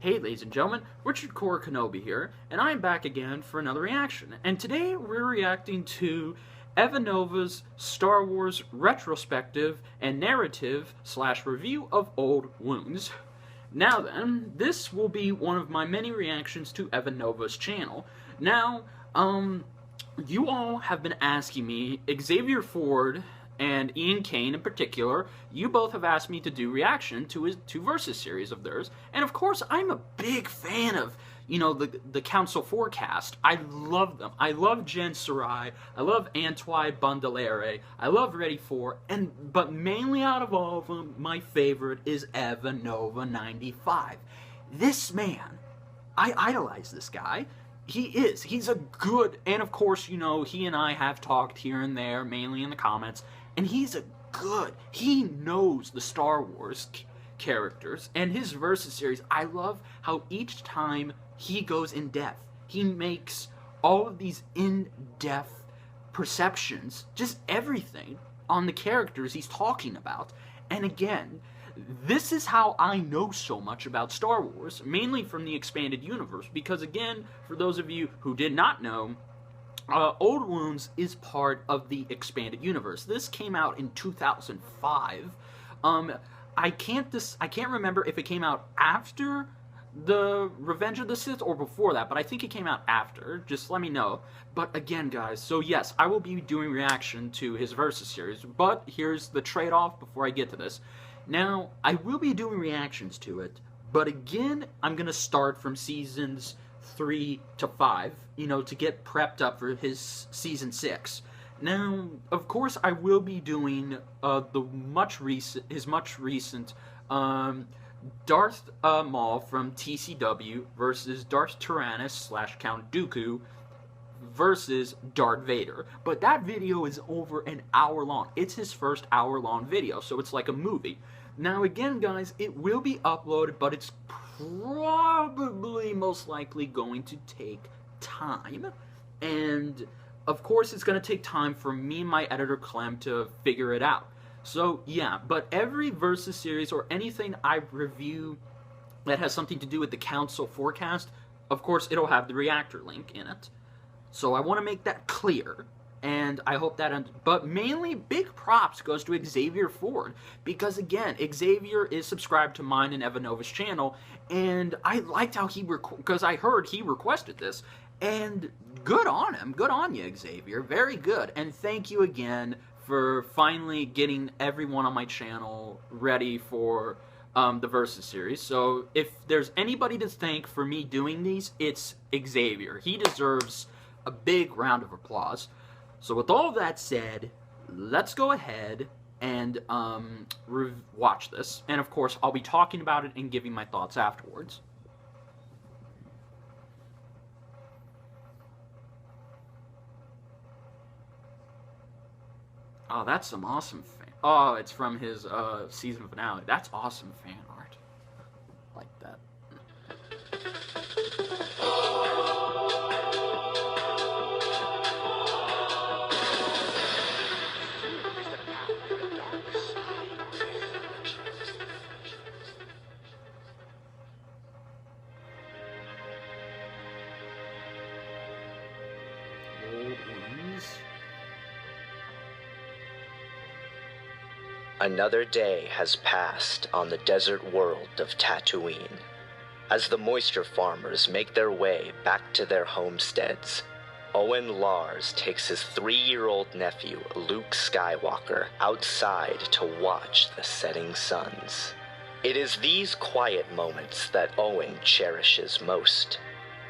Hey ladies and gentlemen, Richard Core Kenobi here, and I'm back again for another reaction. And today we're reacting to EvanNova's Star Wars retrospective and narrative / review of Old Wounds. Now then, this will be one of my many reactions to EvanNova's channel. Now, you all have been asking me, Xavier Ford and Ian Kane in particular, you both have asked me to do reaction to his two Versus series of theirs, and of course I'm a big fan of, the Council Forecast. I love them. I love Jen Sarai, I love Antoine Bandelere, I love Ready For, but mainly out of all of them, my favorite is EvanNova95. This man, I idolize this guy. He's a good, and of course, he and I have talked here and there, mainly in the comments, and he knows the Star Wars characters, and his Versus series, I love how each time he goes in depth, he makes all of these in-depth perceptions, just everything on the characters he's talking about, and again, this is how I know so much about Star Wars, mainly from the expanded universe, because again, for those of you who did not know, Old Wounds is part of the expanded universe. This came out in 2005. I can't remember if it came out after the Revenge of the Sith or before that, but I think it came out after. Just let me know. But again, guys, so yes, I will be doing reaction to his Versus series, but here's the trade-off before I get to this. Now, I will be doing reactions to it, but again, I'm going to start from seasons 3 to 5, to get prepped up for his season 6. Now, of course, I will be doing his much recent Darth Maul from TCW versus Darth Tyrannus / Count Dooku versus Darth Vader. But that video is over an hour long. It's his first hour-long video, so it's like a movie. Now, again, guys, it will be uploaded, but it's probably most likely going to take time. And, of course, it's going to take time for me and my editor, Clem, to figure it out. So, yeah, but every Versus series or anything I review that has something to do with the Council Forecast, of course, it'll have the reactor link in it. So I want to make that clear, and I hope that, but mainly big props goes to Xavier Ford, because again, Xavier is subscribed to mine and EvanNova's channel, and I liked how because I heard he requested this, and good on him, good on you, Xavier, very good, and thank you again for finally getting everyone on my channel ready for the Versus series. So if there's anybody to thank for me doing these, it's Xavier. He deserves a big round of applause. So with all of that said, let's go ahead and watch this. And of course, I'll be talking about it and giving my thoughts afterwards. Oh, that's some awesome fan. Oh, it's from his season finale. That's awesome fan art. Like that. Old Wounds. Another day has passed on the desert world of Tatooine. As the moisture farmers make their way back to their homesteads, Owen Lars takes his 3-year-old nephew, Luke Skywalker, outside to watch the setting suns. It is these quiet moments that Owen cherishes most.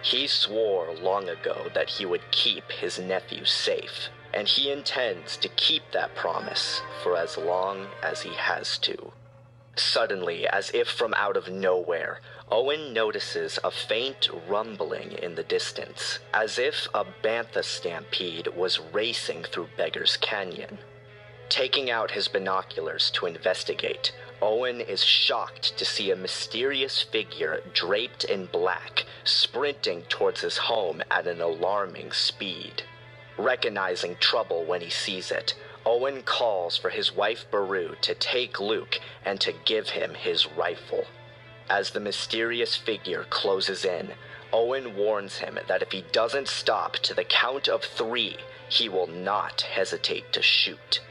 He swore long ago that he would keep his nephew safe, and he intends to keep that promise for as long as he has to. Suddenly, as if from out of nowhere, Owen notices a faint rumbling in the distance, as if a bantha stampede was racing through Beggar's Canyon. Taking out his binoculars to investigate, Owen is shocked to see a mysterious figure draped in black, sprinting towards his home at an alarming speed. Recognizing trouble when he sees it, Owen calls for his wife Beru to take Luke and to give him his rifle. As the mysterious figure closes in, Owen warns him that if he doesn't stop to the count of 3, he will not hesitate to shoot.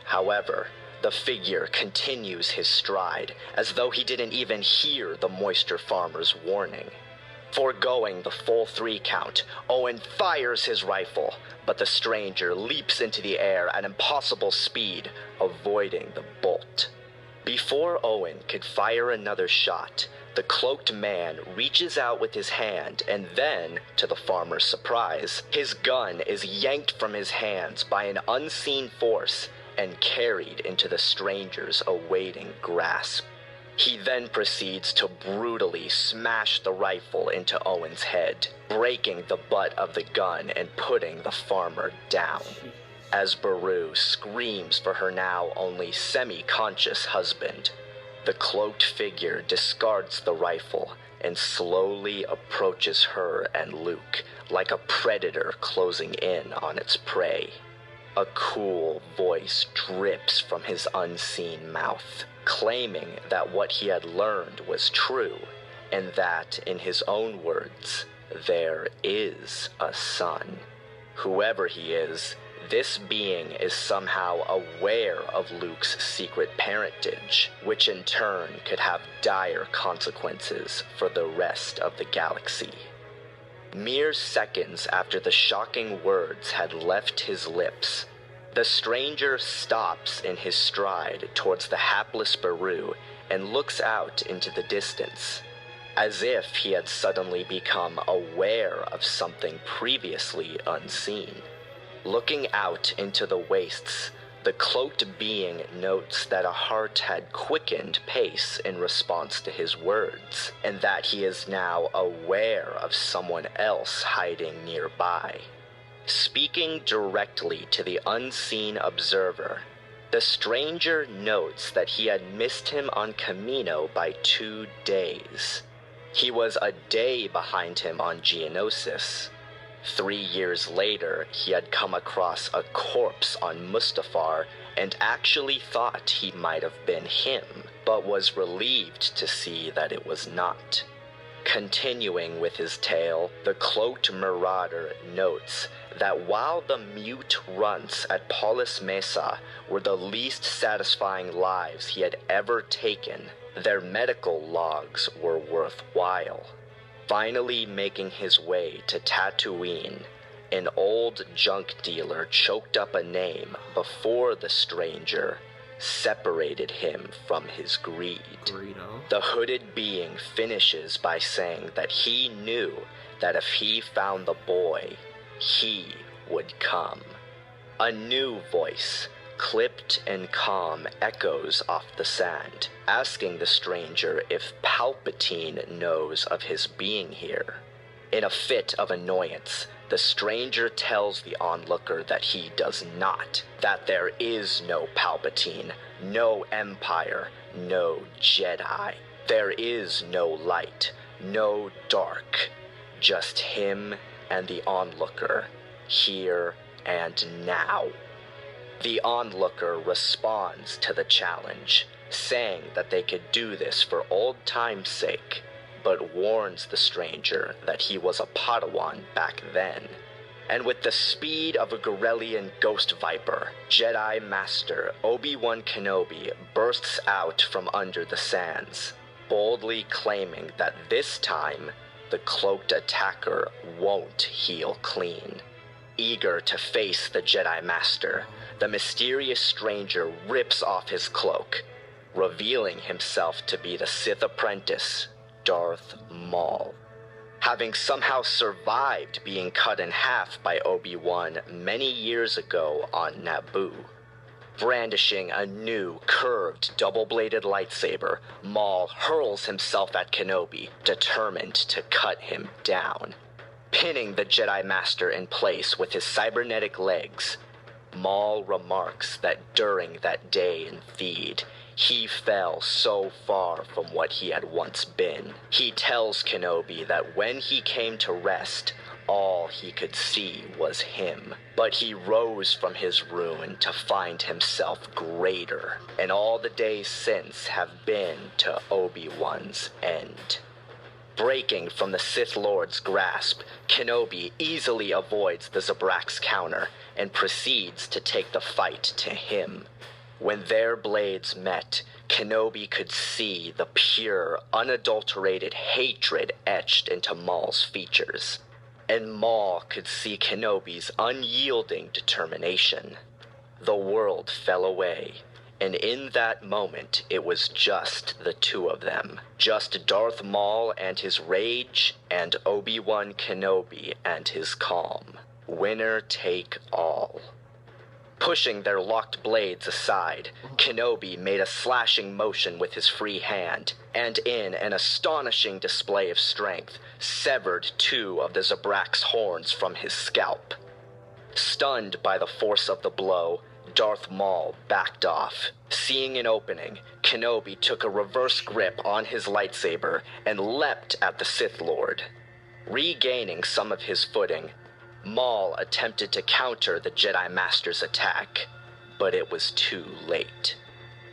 However, the figure continues his stride, as though he didn't even hear the moisture farmer's warning. Foregoing the full 3 count, Owen fires his rifle, but the stranger leaps into the air at impossible speed, avoiding the bolt. Before Owen could fire another shot, the cloaked man reaches out with his hand, and then, to the farmer's surprise, his gun is yanked from his hands by an unseen force and carried into the stranger's awaiting grasp. He then proceeds to brutally smash the rifle into Owen's head, breaking the butt of the gun and putting the farmer down. As Baru screams for her now only semi-conscious husband, the cloaked figure discards the rifle and slowly approaches her and Luke like a predator closing in on its prey. A cool voice drips from his unseen mouth, claiming that what he had learned was true, and that, in his own words, there is a son. Whoever he is, this being is somehow aware of Luke's secret parentage, which in turn could have dire consequences for the rest of the galaxy. Mere seconds after the shocking words had left his lips, the stranger stops in his stride towards the hapless Baru and looks out into the distance, as if he had suddenly become aware of something previously unseen. Looking out into the wastes, the cloaked being notes that a heart had quickened pace in response to his words, and that he is now aware of someone else hiding nearby. Speaking directly to the unseen observer, the stranger notes that he had missed him on Camino by 2 days. He was a day behind him on Geonosis. 3 years later, he had come across a corpse on Mustafar and actually thought he might have been him, but was relieved to see that it was not. Continuing with his tale, the cloaked marauder notes that while the mute runts at Paulus Mesa were the least satisfying lives he had ever taken, their medical logs were worthwhile. Finally making his way to Tatooine, an old junk dealer choked up a name before the stranger separated him from his greed. Burrito. The hooded being finishes by saying that he knew that if he found the boy, he would come. A new voice, clipped and calm, echoes off the sand, asking the stranger if Palpatine knows of his being here. In a fit of annoyance, the stranger tells the onlooker that he does not, that there is no Palpatine, no Empire, no Jedi. There is no light, no dark, just him and the onlooker, here and now. The onlooker responds to the challenge, saying that they could do this for old time's sake, but warns the stranger that he was a Padawan back then. And with the speed of a Gorelian ghost viper, Jedi Master Obi-Wan Kenobi bursts out from under the sands, boldly claiming that this time, the cloaked attacker won't heal clean. Eager to face the Jedi Master, the mysterious stranger rips off his cloak, revealing himself to be the Sith apprentice, Darth Maul. Having somehow survived being cut in half by Obi-Wan many years ago on Naboo. Brandishing a new, curved, double-bladed lightsaber, Maul hurls himself at Kenobi, determined to cut him down. Pinning the Jedi Master in place with his cybernetic legs, Maul remarks that during that day in Theed, he fell so far from what he had once been. He tells Kenobi that when he came to rest, all he could see was him. But he rose from his ruin to find himself greater, and all the days since have been to Obi-Wan's end. Breaking from the Sith Lord's grasp, Kenobi easily avoids the Zabrak's counter and proceeds to take the fight to him. When their blades met, Kenobi could see the pure, unadulterated hatred etched into Maul's features. And Maul could see Kenobi's unyielding determination. The world fell away, and in that moment it was just the two of them. Just Darth Maul and his rage, and Obi-Wan Kenobi and his calm. Winner take all. Pushing their locked blades aside, Kenobi made a slashing motion with his free hand, and in an astonishing display of strength, severed two of the Zabrak's horns from his scalp. Stunned by the force of the blow, Darth Maul backed off. Seeing an opening, Kenobi took a reverse grip on his lightsaber and leapt at the Sith Lord. Regaining some of his footing, Maul attempted to counter the Jedi Master's attack, but it was too late.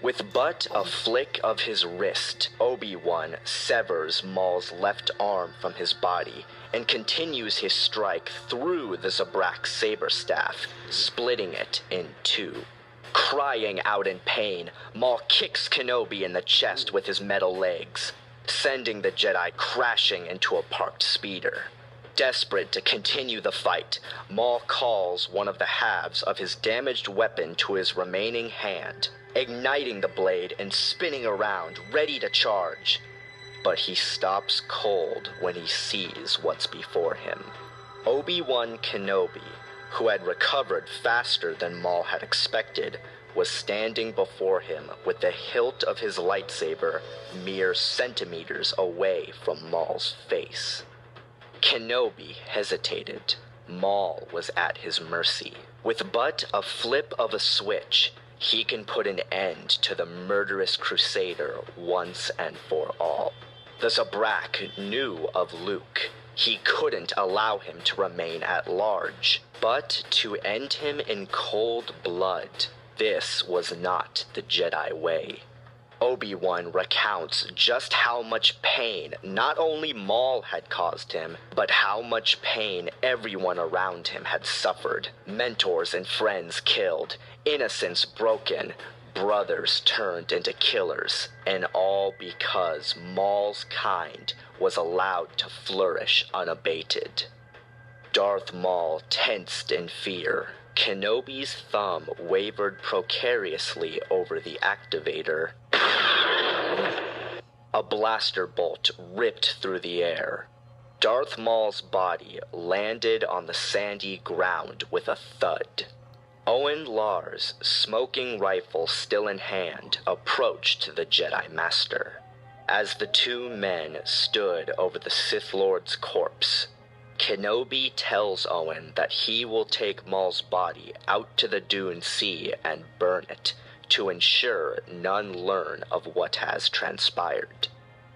With but a flick of his wrist, Obi-Wan severs Maul's left arm from his body and continues his strike through the Zabrak's saber staff, splitting it in two. Crying out in pain, Maul kicks Kenobi in the chest with his metal legs, sending the Jedi crashing into a parked speeder. Desperate to continue the fight, Maul calls one of the halves of his damaged weapon to his remaining hand, igniting the blade and spinning around, ready to charge. But he stops cold when he sees what's before him. Obi-Wan Kenobi, who had recovered faster than Maul had expected, was standing before him with the hilt of his lightsaber mere centimeters away from Maul's face. Kenobi hesitated. Maul was at his mercy. With but a flip of a switch, he can put an end to the murderous Crusader once and for all. The Zabrak knew of Luke. He couldn't allow him to remain at large. But to end him in cold blood, this was not the Jedi way. Obi-Wan recounts just how much pain not only Maul had caused him, but how much pain everyone around him had suffered. Mentors and friends killed, innocents broken, brothers turned into killers, and all because Maul's kind was allowed to flourish unabated. Darth Maul tensed in fear. Kenobi's thumb wavered precariously over the activator. A blaster bolt ripped through the air. Darth Maul's body landed on the sandy ground with a thud. Owen Lars, smoking rifle still in hand, approached the Jedi Master. As the two men stood over the Sith Lord's corpse, Kenobi tells Owen that he will take Maul's body out to the Dune Sea and burn it, to ensure none learn of what has transpired.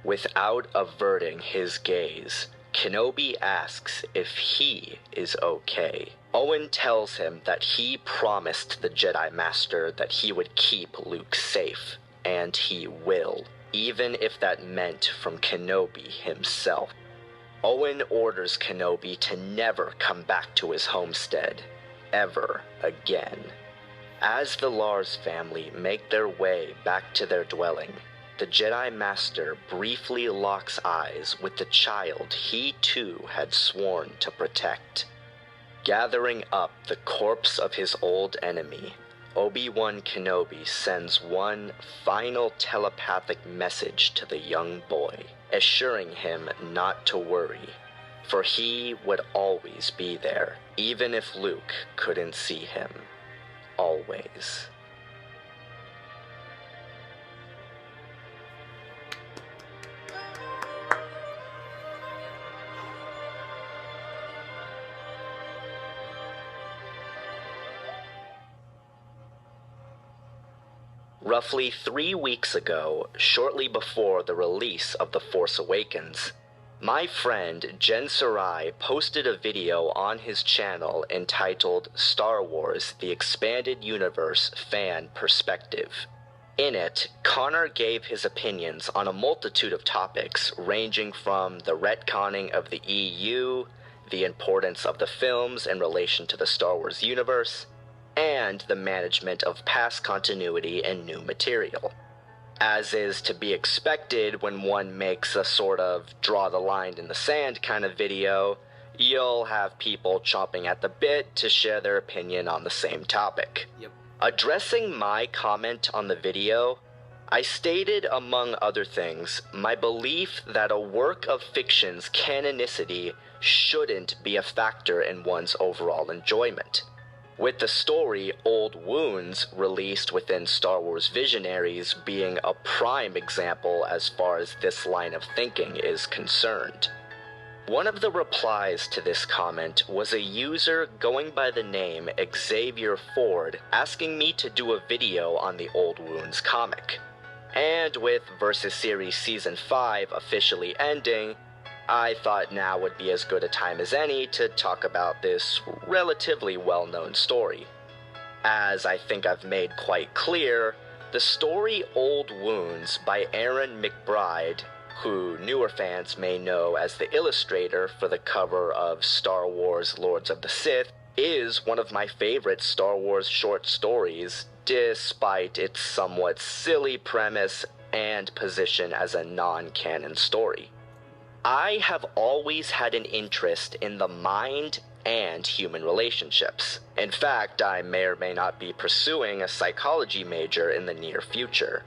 Without averting his gaze, Kenobi asks if he is okay. Owen tells him that he promised the Jedi Master that he would keep Luke safe, and he will, even if that meant from Kenobi himself. Owen orders Kenobi to never come back to his homestead, ever again. As the Lars family make their way back to their dwelling, the Jedi Master briefly locks eyes with the child he too had sworn to protect. Gathering up the corpse of his old enemy, Obi-Wan Kenobi sends one final telepathic message to the young boy, assuring him not to worry, for he would always be there, even if Luke couldn't see him. Always. Roughly 3 weeks ago, shortly before the release of The Force Awakens, My friend Jen Sarai posted a video on his channel entitled Star Wars: The Expanded Universe Fan Perspective. In it, Connor gave his opinions on a multitude of topics ranging from the retconning of the EU, the importance of the films in relation to the Star Wars universe, and the management of past continuity and new material. As is to be expected when one makes a sort of draw the line in the sand kind of video, you'll have people chomping at the bit to share their opinion on the same topic. Yep. Addressing my comment on the video, I stated, among other things, my belief that a work of fiction's canonicity shouldn't be a factor in one's overall enjoyment. With the story Old Wounds released within Star Wars Visionaries being a prime example as far as this line of thinking is concerned. One of the replies to this comment was a user going by the name Xavier Ford asking me to do a video on the Old Wounds comic. And with Versus Series Season 5 officially ending, I thought now would be as good a time as any to talk about this relatively well-known story. As I think I've made quite clear, the story Old Wounds by Aaron McBride, who newer fans may know as the illustrator for the cover of Star Wars Lords of the Sith, is one of my favorite Star Wars short stories, despite its somewhat silly premise and position as a non-canon story. I have always had an interest in the mind and human relationships. In fact, I may or may not be pursuing a psychology major in the near future.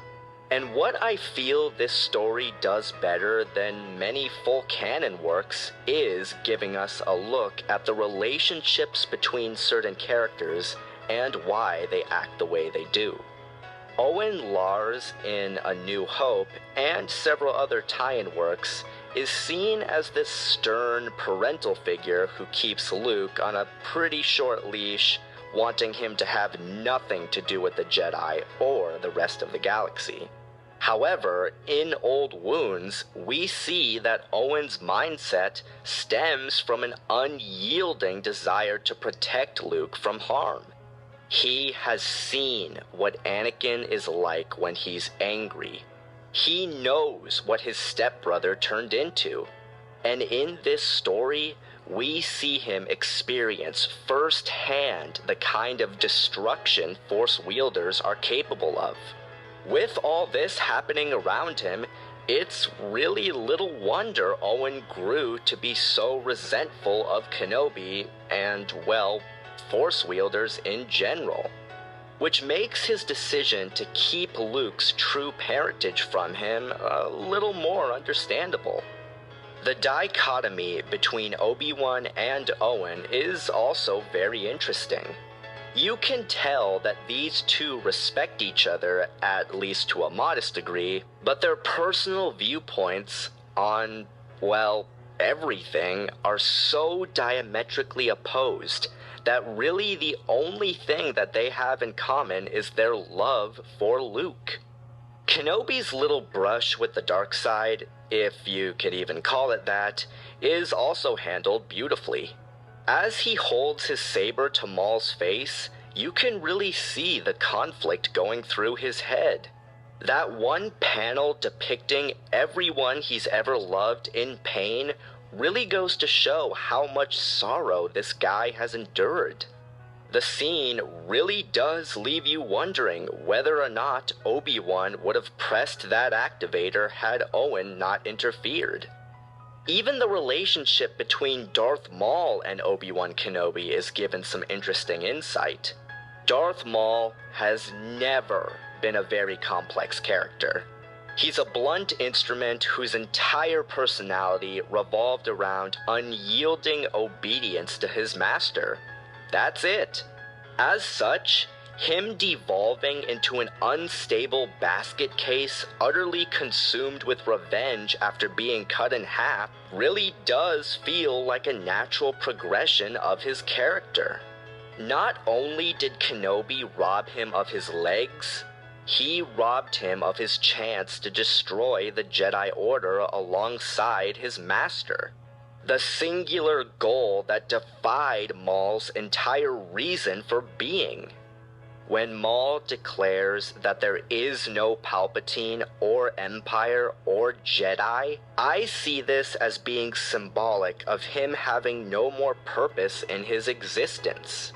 And what I feel this story does better than many full canon works is giving us a look at the relationships between certain characters and why they act the way they do. Owen Lars in A New Hope and several other tie-in works is seen as this stern parental figure who keeps Luke on a pretty short leash, wanting him to have nothing to do with the Jedi or the rest of the galaxy. However, in Old Wounds, we see that Owen's mindset stems from an unyielding desire to protect Luke from harm. He has seen what Anakin is like when he's angry. He knows what his stepbrother turned into. And in this story, we see him experience firsthand the kind of destruction Force wielders are capable of. With all this happening around him, it's really little wonder Owen grew to be so resentful of Kenobi and, well, Force wielders in general. Which makes his decision to keep Luke's true parentage from him a little more understandable. The dichotomy between Obi-Wan and Owen is also very interesting. You can tell that these two respect each other, at least to a modest degree, but their personal viewpoints on, well, everything are so diametrically opposed that really the only thing that they have in common is their love for Luke. Kenobi's little brush with the dark side, if you could even call it that, is also handled beautifully. As he holds his saber to Maul's face, you can really see the conflict going through his head. That one panel depicting everyone he's ever loved in pain really goes to show how much sorrow this guy has endured. The scene really does leave you wondering whether or not Obi-Wan would have pressed that activator had Owen not interfered. Even the relationship between Darth Maul and Obi-Wan Kenobi is given some interesting insight. Darth Maul has never been a very complex character. He's a blunt instrument whose entire personality revolved around unyielding obedience to his master. That's it. As such, him devolving into an unstable basket case utterly consumed with revenge after being cut in half really does feel like a natural progression of his character. Not only did Kenobi rob him of his legs, he robbed him of his chance to destroy the Jedi Order alongside his master. The singular goal that defied Maul's entire reason for being. When Maul declares that there is no Palpatine or Empire or Jedi, I see this as being symbolic of him having no more purpose in his existence.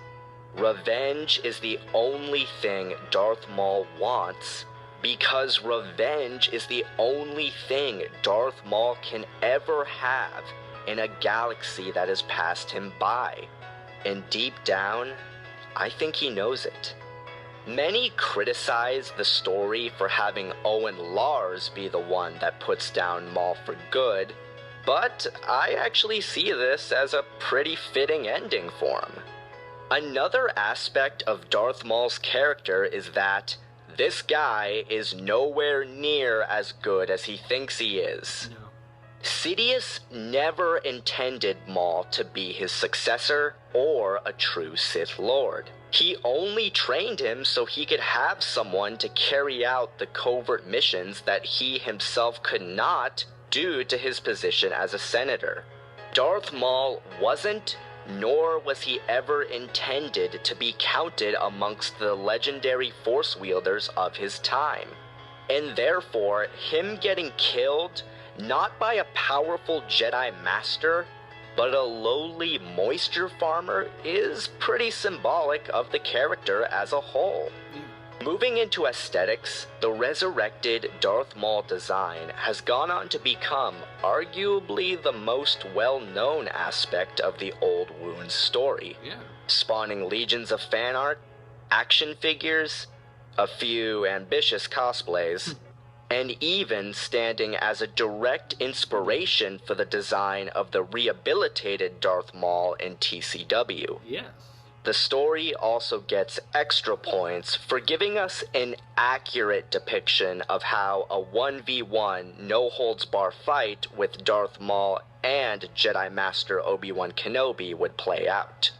Revenge is the only thing Darth Maul wants, because revenge is the only thing Darth Maul can ever have in a galaxy that has passed him by. And deep down, I think he knows it. Many criticize the story for having Owen Lars be the one that puts down Maul for good, but I actually see this as a pretty fitting ending for him. Another aspect of Darth Maul's character is that this guy is nowhere near as good as he thinks he is. No. Sidious never intended Maul to be his successor or a true Sith Lord. He only trained him so he could have someone to carry out the covert missions that he himself could not due to his position as a senator. Darth Maul wasn't, nor was he ever intended to be counted amongst the legendary Force wielders of his time. And therefore, him getting killed not by a powerful Jedi Master, but a lowly moisture farmer is pretty symbolic of the character as a whole. Moving into aesthetics, the resurrected Darth Maul design has gone on to become arguably the most well-known aspect of the Old Wounds story, spawning legions of fan art, action figures, a few ambitious cosplays, and even standing as a direct inspiration for the design of the rehabilitated Darth Maul in TCW. Yes. The story also gets extra points for giving us an accurate depiction of how a 1v1 no-holds-bar fight with Darth Maul and Jedi Master Obi-Wan Kenobi would play out.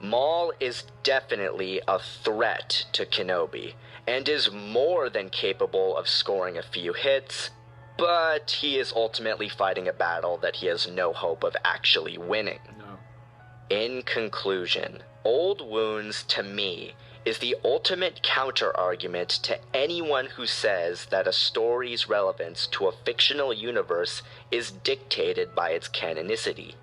Maul is definitely a threat to Kenobi, and is more than capable of scoring a few hits, but he is ultimately fighting a battle that he has no hope of actually winning. No. In conclusion, Old Wounds, to me, is the ultimate counter-argument to anyone who says that a story's relevance to a fictional universe is dictated by its canonicity.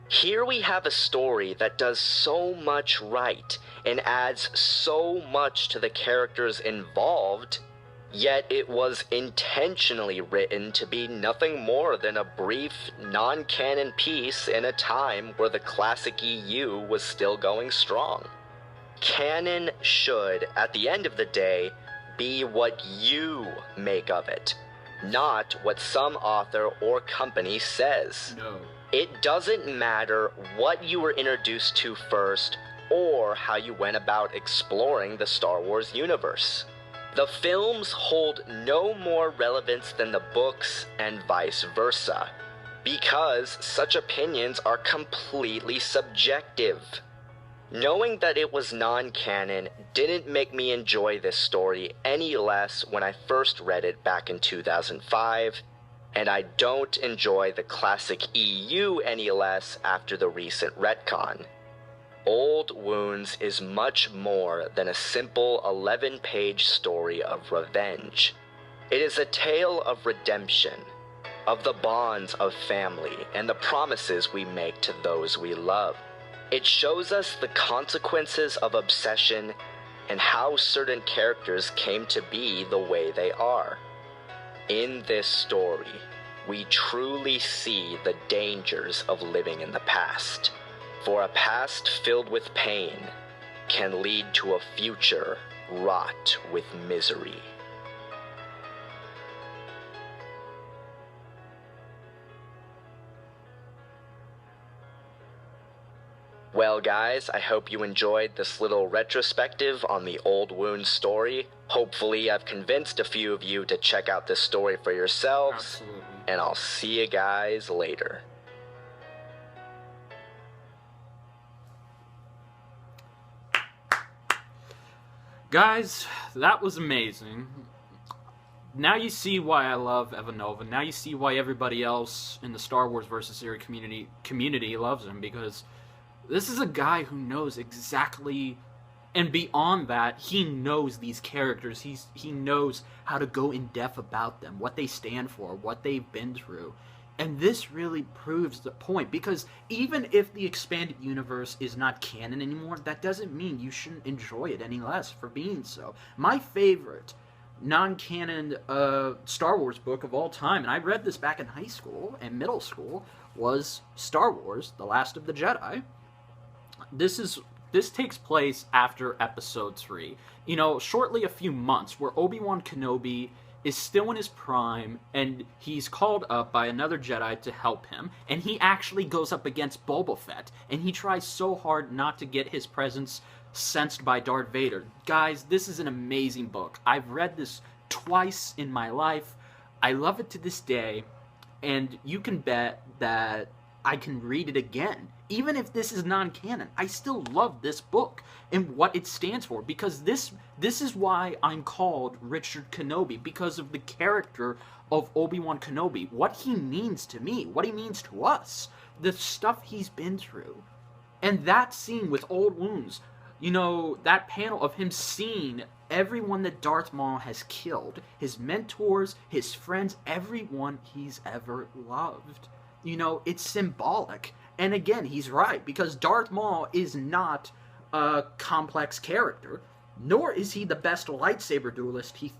Here we have a story that does so much right and adds so much to the characters involved, yet it was intentionally written to be nothing more than a brief, non-canon piece in a time where the classic EU was still going strong. Canon should, at the end of the day, be what you make of it, not what some author or company says. No. It doesn't matter what you were introduced to first or how you went about exploring the Star Wars universe. The films hold no more relevance than the books and vice versa, because such opinions are completely subjective. Knowing that it was non-canon didn't make me enjoy this story any less when I first read it back in 2005, and I don't enjoy the classic EU any less after the recent retcon. Old Wounds is much more than a simple 11-page story of revenge. It is a tale of redemption, of the bonds of family and the promises we make to those we love. It shows us the consequences of obsession and how certain characters came to be the way they are. In this story, we truly see the dangers of living in the past. For a past filled with pain can lead to a future wrought with misery. Well guys, I hope you enjoyed this little retrospective on the Old Wounds story. Hopefully I've convinced a few of you to check out this story for yourselves. Absolutely. And I'll see you guys later. Guys, that was amazing. now you see why I love Evan Nova. Now you see why everybody else in the Star Wars versus series community loves him, because this is a guy who knows exactly, and beyond that, he knows these characters. He knows how to go in depth about them, what they stand for, what they've been through. And this really proves the point, because even if the expanded universe is not canon anymore, that doesn't mean you shouldn't enjoy it any less for being so. My favorite non-canon Star Wars book of all time, and I read this back in high school and middle school, was Star Wars: The Last of the Jedi. This takes place after Episode 3. You know, shortly a few months, where Obi-Wan Kenobi is still in his prime, and he's called up by another Jedi to help him, and he actually goes up against Boba Fett, and he tries so hard not to get his presence sensed by Darth Vader. Guys, this is an amazing book. I've read this twice in my life. I love it to this day, and you can bet that I can read it again. Even if this is non-canon, I still love this book and what it stands for, because this is why I'm called Richard Kenobi, because of the character of Obi-Wan Kenobi, what he means to me, what he means to us, the stuff he's been through. And that scene with Old Wounds, you know, that panel of him seeing everyone that Darth Maul has killed, his mentors, his friends, everyone he's ever loved. You know, it's symbolic. And again, he's right, because Darth Maul is not a complex character, nor is he the best lightsaber duelist he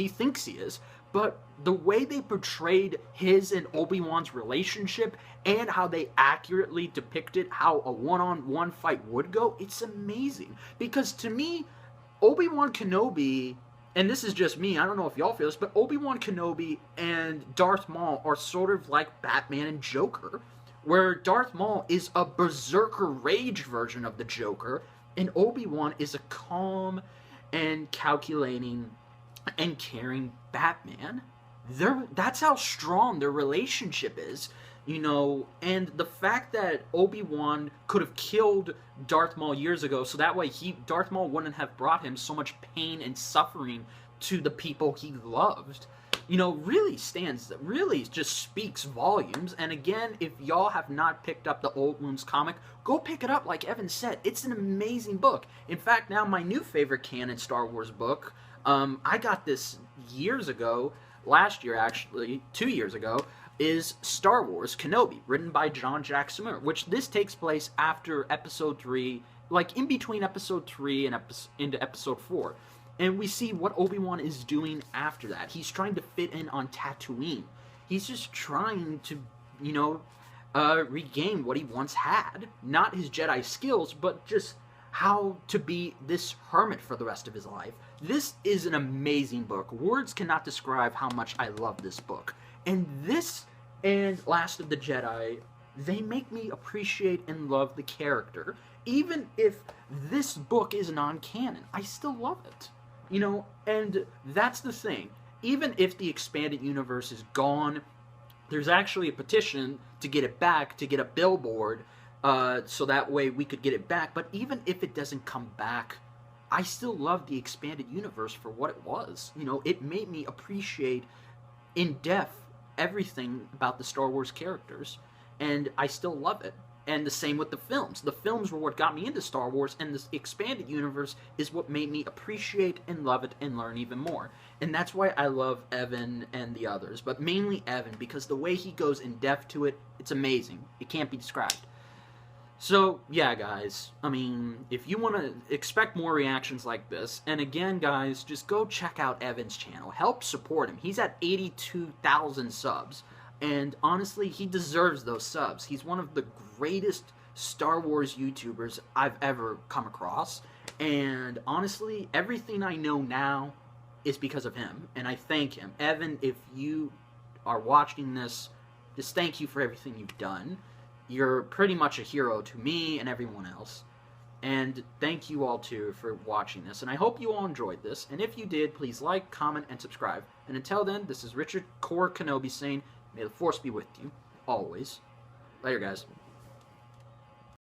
thinks he is. But the way they portrayed his and Obi-Wan's relationship, and how they accurately depicted how a one-on-one fight would go, it's amazing. Because to me, Obi-Wan Kenobi, and this is just me, I don't know if y'all feel this, but Obi-Wan Kenobi and Darth Maul are sort of like Batman and Joker, where Darth Maul is a berserker rage version of the Joker, and Obi-Wan is a calm and calculating and caring Batman. That's how strong their relationship is, you know, and the fact that Obi-Wan could have killed Darth Maul years ago, so that way Darth Maul wouldn't have brought him so much pain and suffering to the people he loved, you know, really just speaks volumes. And again, if y'all have not picked up the Old Wounds comic, go pick it up. Like Evan said, it's an amazing book. In fact, now my new favorite canon Star Wars book, I got this years ago, last year actually, 2 years ago, is Star Wars Kenobi, written by John Jack Samur, which this takes place after Episode 3, like in between Episode 3 and into Episode 4. And we see what Obi-Wan is doing after that. He's trying to fit in on Tatooine. He's just trying to, you know, regain what he once had. Not his Jedi skills, but just how to be this hermit for the rest of his life. This is an amazing book. Words cannot describe how much I love this book. And this and Last of the Jedi, they make me appreciate and love the character. Even if this book is non-canon, I still love it. You know, and that's the thing. Even if the expanded universe is gone, there's actually a petition to get it back, to get a billboard, so that way we could get it back. But even if it doesn't come back, I still love the expanded universe for what it was. You know, it made me appreciate in depth everything about the Star Wars characters, and I still love it. And the same with the films. The films were what got me into Star Wars, and this expanded universe is what made me appreciate and love it and learn even more. And that's why I love Evan and the others, but mainly Evan, because the way he goes in depth to it, it's amazing. It can't be described. So, yeah, guys, I mean, if you want to expect more reactions like this, and again, guys, just go check out Evan's channel. Help support him. He's at 82,000 subs. And honestly, he deserves those subs. He's one of the greatest Star Wars YouTubers I've ever come across. And honestly, everything I know now is because of him. And I thank him. Evan, if you are watching this, just thank you for everything you've done. You're pretty much a hero to me and everyone else. And thank you all, too, for watching this. And I hope you all enjoyed this. And if you did, please like, comment, and subscribe. And until then, this is Richard Core Kenobi saying, may the Force be with you, always. Later, guys.